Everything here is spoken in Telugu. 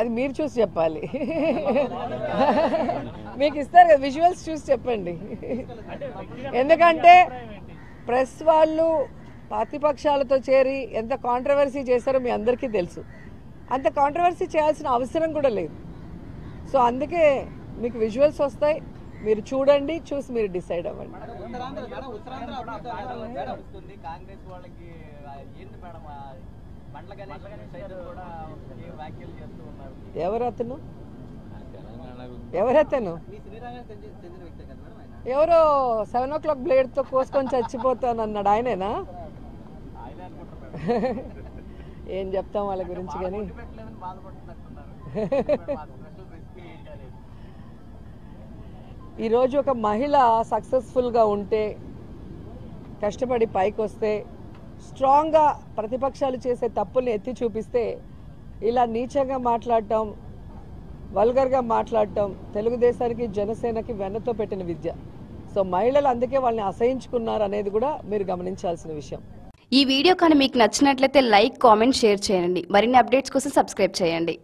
అది మీరు చూసి చెప్పాలి. మీకు ఇస్తారు కదా విజువల్స్ చూసి చెప్పండి. ఎందుకంటే ప్రెస్ వాళ్ళు ప్రతిపక్షాలతో చేరి ఎంత కాంట్రవర్సీ చేశారో మీ అందరికీ తెలుసు. అంత కాంట్రవర్సీ చేయాల్సిన అవసరం కూడా లేదు. సో అందుకే మీకు విజువల్స్ వస్తాయి, మీరు చూడండి, చూసి మీరు డిసైడ్ అవ్వండి. ఎవరతను ఎవరో 7 o'clock బ్లేడ్తో కోసుకొని చచ్చిపోతానన్నాడు ఆయనేనా? ఏం చెప్తాం వాళ్ళ గురించి. కానీ ఈరోజు ఒక మహిళ సక్సెస్ఫుల్గా ఉంటే, కష్టపడి పైకి వస్తే, స్ట్రాంగ్గా ప్రతిపక్షాలు చేసే తప్పుల్ని ఎత్తి చూపిస్తే ఇలా నీచంగా మాట్లాడటం, వల్గర్గా మాట్లాడటం తెలుగుదేశానికి జనసేనకి వెన్నతో పెట్టిన విద్య. సో మహిళలు అందుకే వాళ్ళని అసహించుకున్నారు అనేది కూడా మీరు గమనించాల్సిన విషయం. ఈ వీడియో కానీ మీకు నచ్చినట్లయితే లైక్, కామెంట్, షేర్ చేయండి. మరిన్ని అప్డేట్స్ కోసం సబ్స్క్రైబ్ చేయండి.